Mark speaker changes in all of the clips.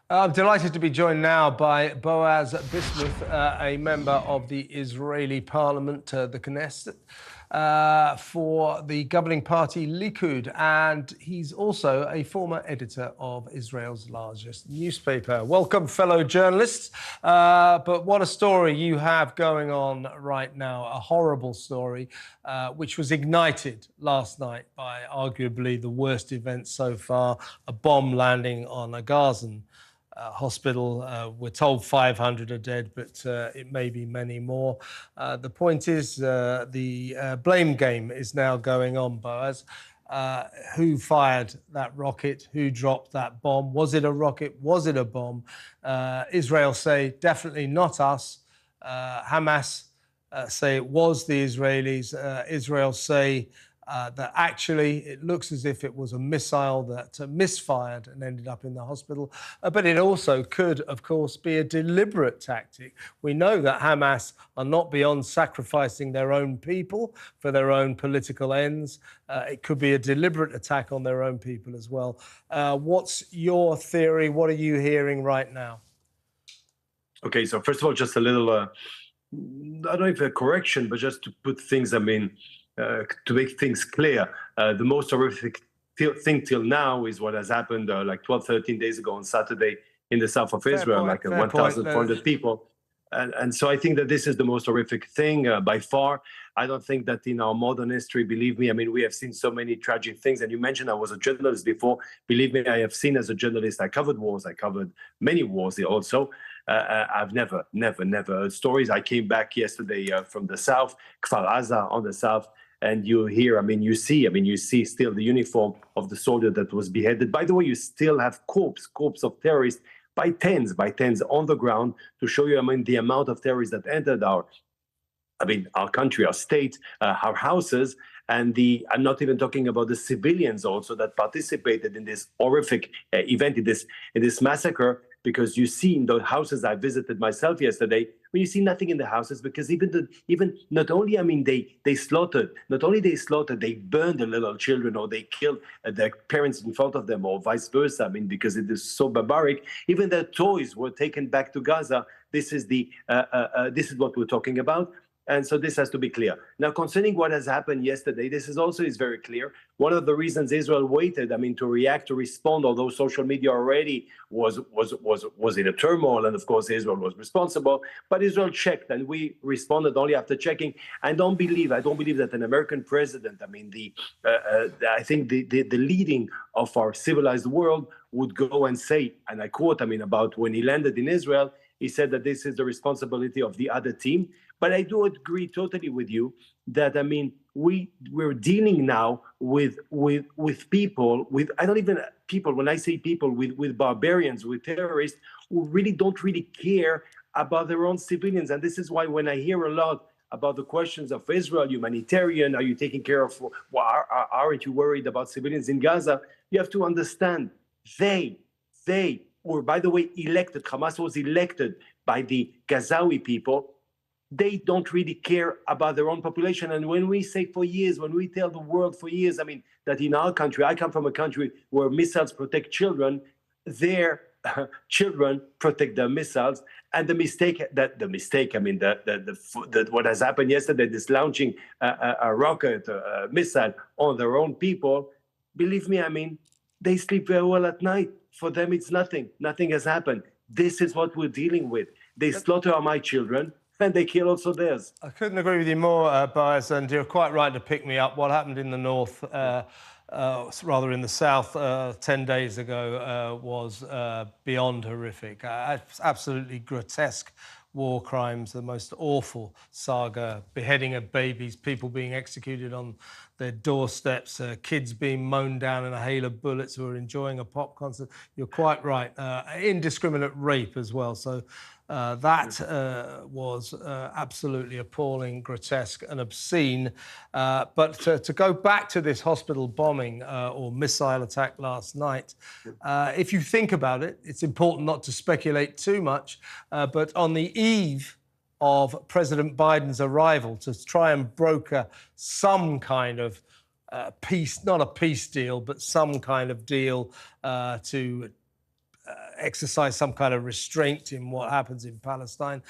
Speaker 1: I'm delighted to be joined now by Boaz Bismuth, a member of the Israeli Parliament, the Knesset, for the governing party Likud, and he's also a former editor of Israel's largest newspaper. Welcome, fellow journalists. But what a story you have going on right now, a horrible story, which was ignited last night by arguably the worst event so far, a bomb landing on a Gazan hospital. We're told 500 are dead, but it may be many more. The point is the blame game is now going on, Boaz. Who fired that rocket? Who dropped that bomb? Was it a rocket? Was it a bomb? Israel say definitely not us. Hamas say it was the Israelis. Israel say that actually it looks as if it was a missile that misfired and ended up in the hospital. But it also could, of course, be a deliberate tactic. We know that Hamas are not beyond sacrificing their own people for their own political ends. It could be a deliberate attack on their own people as well. What's your theory? What are you hearing right now?
Speaker 2: Okay, so first of all, just a little, I don't know if a correction, but just to put things, to make things clear, the most horrific thing till now is what has happened like 12, 13 days ago on Saturday in the south of Israel, like 1,400 people. And so I think that this is the most horrific thing by far. I don't think that in our modern history, believe me, we have seen so many tragic things. And you mentioned I was a journalist before. Believe me, I have seen as a journalist, I covered wars. I covered many wars also. I've never heard stories. I came back yesterday from the south, Kfar Aza on the south. And you hear, you see still the uniform of the soldier that was beheaded. By the way, you still have corpse of terrorists by tens on the ground to show you, the amount of terrorists that entered our country, our state, our houses. And I'm not even talking about the civilians also that participated in this horrific event, in this massacre. Because you see in the houses I visited myself yesterday, when you see nothing in the houses, because even not only they slaughtered, they burned the little children, or they killed their parents in front of them, or vice versa. Because it is so barbaric. Even their toys were taken back to Gaza. This is what we're talking about. And so this has to be clear. Now, concerning what has happened yesterday, this is very clear. One of the reasons Israel waited, to react, to respond, although social media already was in a turmoil, and of course Israel was responsible. But Israel checked, and we responded only after checking. I don't believe that an American president, I think the leading of our civilized world would go and say, and I quote, about when he landed in Israel, he said that this is the responsibility of the other team. But I do agree totally with you that, we're dealing now with people, when I say people, with barbarians, with terrorists who really don't care about their own civilians. And this is why when I hear a lot about the questions of Israel, humanitarian, are you taking care of, aren't you worried about civilians in Gaza? You have to understand, they were, by the way, elected. Hamas was elected by the Gazawi people. They don't really care about their own population. And when we say for years, when we tell the world for years, that in our country, I come from a country where missiles protect children, their children protect their missiles. And what has happened yesterday, this launching a rocket, a missile on their own people, believe me, they sleep very well at night. For them, it's nothing. Nothing has happened. This is what we're dealing with. They slaughter my children, and they kill also theirs.
Speaker 1: I couldn't agree with you more, Boaz, and you're quite right to pick me up. What happened in the north, rather in the south, 10 days ago was beyond horrific. Absolutely grotesque war crimes, the most awful saga, beheading of babies, people being executed on their doorsteps, kids being mown down in a hail of bullets who are enjoying a pop concert. You're quite right. Indiscriminate rape as well. So that was absolutely appalling, grotesque and obscene. But to go back to this hospital bombing or missile attack last night, if you think about it, it's important not to speculate too much, but on the eve of President Biden's arrival to try and broker some kind of peace, not a peace deal, but some kind of deal to exercise some kind of restraint in what happens in Palestine.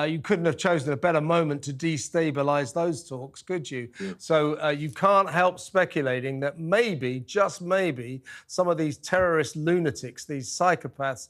Speaker 1: You couldn't have chosen a better moment to destabilize those talks, could you?
Speaker 2: Yeah.
Speaker 1: So you can't help speculating that maybe, just maybe, some of these terrorist lunatics, these psychopaths,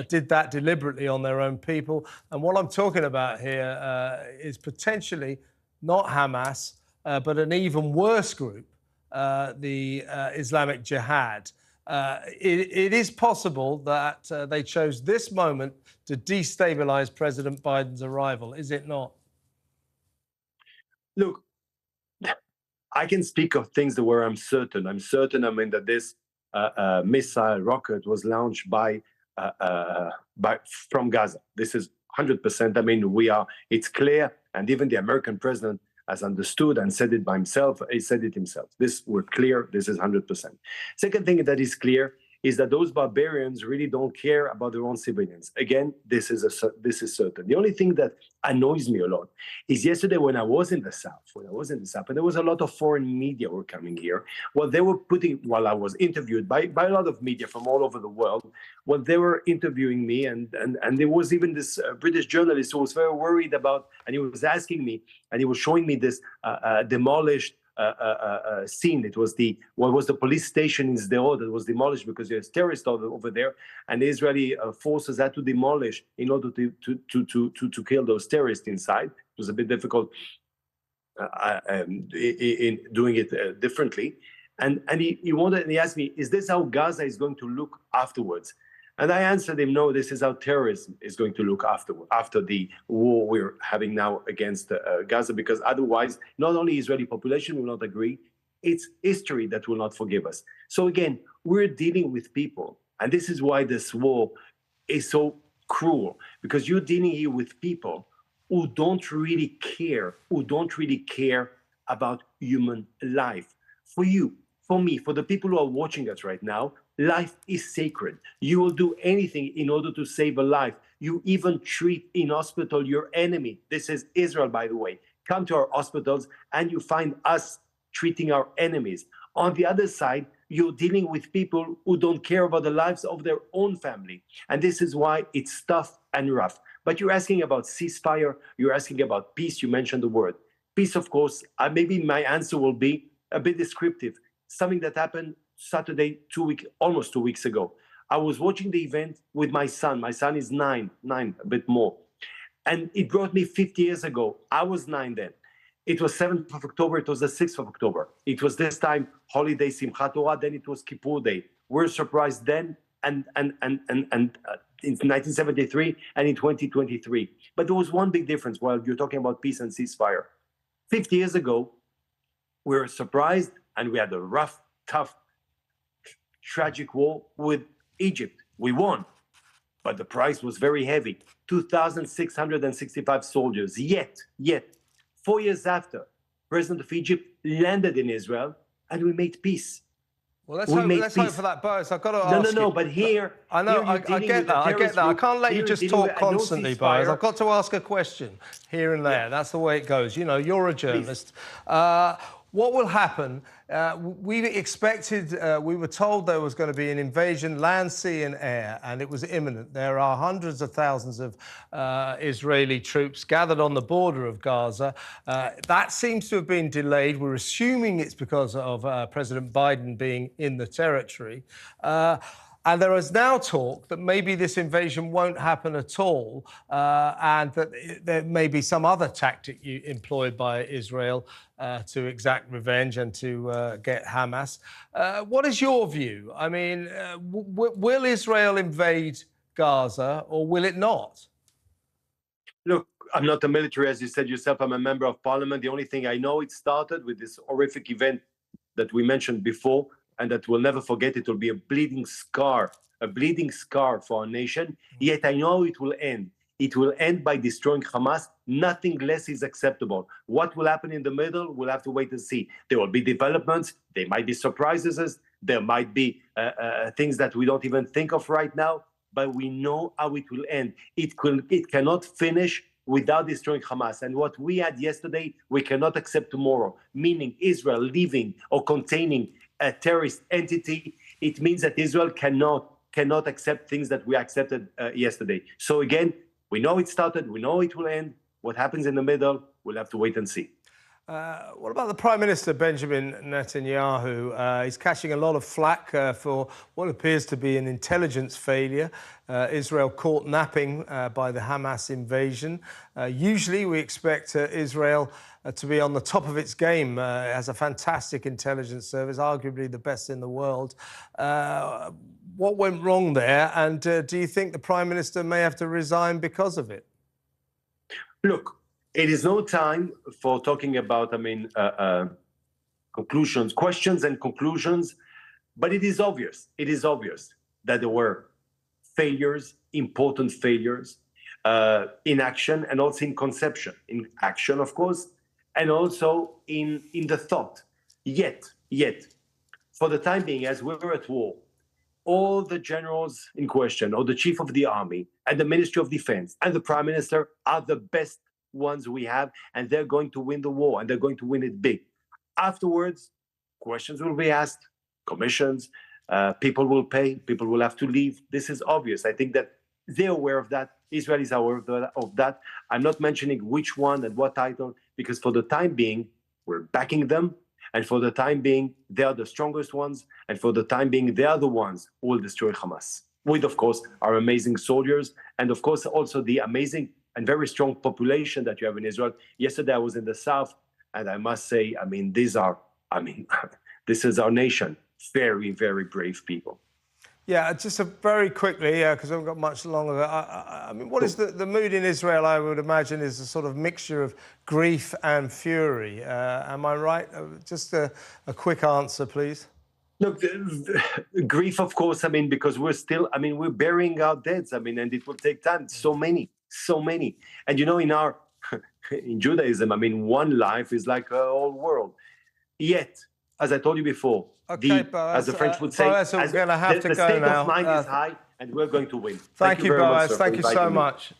Speaker 1: did that deliberately on their own people. And what I'm talking about here is potentially not Hamas, but an even worse group, the Islamic Jihad. It is possible that they chose this moment to destabilize President Biden's arrival, is it not?
Speaker 2: Look, I can speak of things where I'm certain. I'm certain, I mean, that this missile rocket was launched from Gaza. This is 100%. I mean, it's clear, and even the American president has understood and said it by himself. He said it himself. We're clear. This is 100%. Second thing that is clear is that those barbarians really don't care about their own civilians. Again, this is certain. The only thing that annoys me a lot is yesterday when I was in the South, and there was a lot of foreign media were coming here, what they were putting, while I was interviewed by a lot of media from all over the world, when they were interviewing me, and there was even this British journalist who was very worried about, and he was asking me, and he was showing me this demolished scene. It was the police station in Sderot that was demolished because there's terrorists over there, and the Israeli forces had to demolish in order to kill those terrorists inside. It was a bit difficult in doing it differently. And he asked me, is this how Gaza is going to look afterwards? And I answered him, no, this is how terrorism is going to look after the war we're having now against Gaza, because otherwise, not only Israeli population will not agree, it's history that will not forgive us. So again, we're dealing with people, and this is why this war is so cruel, because you're dealing here with people who don't really care, about human life. For you, for me, for the people who are watching us right now, life is sacred. You will do anything in order to save a life. You even treat in hospital your enemy. This is Israel, by the way. Come to our hospitals and you find us treating our enemies. On the other side, you're dealing with people who don't care about the lives of their own family. And this is why it's tough and rough. But you're asking about ceasefire. You're asking about peace. You mentioned the word. Peace, of course. Maybe my answer will be a bit descriptive. Something that happened Saturday, almost 2 weeks ago. I was watching the event with my son. My son is nine, a bit more. And it brought me 50 years ago. I was 9 then. It was 7th of October. It was the 6th of October. It was this time holiday Simchat Torah. Then it was Kippur Day. We're surprised then and in 1973 and in 2023. But there was one big difference while you're talking about peace and ceasefire. 50 years ago, we were surprised and we had a rough, tough, tragic war with Egypt. We won, but the price was very heavy. 2,665 soldiers. Yet, 4 years after, President of Egypt landed in Israel and we made peace.
Speaker 1: Well, let's hope for that, Boaz. I've got to ask you.
Speaker 2: No, but here...
Speaker 1: I know, I get that. I can't let you just talk constantly, Boaz. I've got to ask a question here and there. Yeah. That's the way it goes. You know, you're a journalist. What will happen? We were told there was going to be an invasion, land, sea and air, and it was imminent. There are hundreds of thousands of Israeli troops gathered on the border of Gaza. That seems to have been delayed. We're assuming it's because of President Biden being in the territory. And there is now talk that maybe this invasion won't happen at all, and that there may be some other tactic employed by Israel to exact revenge and to get Hamas. What is your view? I mean, will Israel invade Gaza or will it not?
Speaker 2: Look, I'm not a military, as you said yourself. I'm a member of parliament. The only thing I know, it started with this horrific event that we mentioned before, and that we'll never forget. It will be a bleeding scar for our nation. Yet I know it will end. It will end by destroying Hamas. Nothing less is acceptable. What will happen in the middle, we'll have to wait and see. There will be developments. There might be surprises. There might be things that we don't even think of right now, but we know how it will end. It cannot finish without destroying Hamas. And what we had yesterday, we cannot accept tomorrow, meaning Israel leaving or containing a terrorist entity. It means that Israel cannot cannot accept things that we accepted yesterday. So again, we know it started, we know it will end. What happens in the middle, we'll have to wait and see.
Speaker 1: What about the Prime Minister, Benjamin Netanyahu? He's catching a lot of flack for what appears to be an intelligence failure. Israel caught napping by the Hamas invasion. Usually we expect Israel to be on the top of its game. It has a fantastic intelligence service, arguably the best in the world. What went wrong there? And do you think the Prime Minister may have to resign because of it?
Speaker 2: Look, it is no time for talking about, conclusions, questions and conclusions, but it is obvious that there were failures, important failures, in action and also in conception, in action, of course, and also in the thought. Yet, for the time being, as we're at war, all the generals in question, or the chief of the army, and the Ministry of Defense, and the Prime Minister are the best ones we have, and they're going to win the war, and they're going to win it big. Afterwards, questions will be asked, commissions, people will pay, people will have to leave. This is obvious. I think that they're aware of that. Israel is aware of that. I'm not mentioning which one and what title, because for the time being, we're backing them. And for the time being, they are the strongest ones. And for the time being, they are the ones who will destroy Hamas. With, of course, our amazing soldiers. And of course, also the amazing and very strong population that you have in Israel. Yesterday, I was in the south. And I must say, this is our nation. Very, very brave people.
Speaker 1: Yeah, just very quickly, because I haven't got much longer. What is the mood in Israel? I would imagine is a sort of mixture of grief and fury. Am I right? Just a quick answer, please.
Speaker 2: Look, grief, of course. Because we're still. We're burying our dead. And it will take time. So many. And in Judaism, one life is like a whole world. Yet, as I told you before,
Speaker 1: okay,
Speaker 2: as the French would say,
Speaker 1: Boaz, we're going to have to
Speaker 2: the
Speaker 1: go
Speaker 2: state
Speaker 1: now.
Speaker 2: of mind is high, and we're going to win.
Speaker 1: Thank you,
Speaker 2: very
Speaker 1: Boaz.
Speaker 2: much,
Speaker 1: Thank you so much.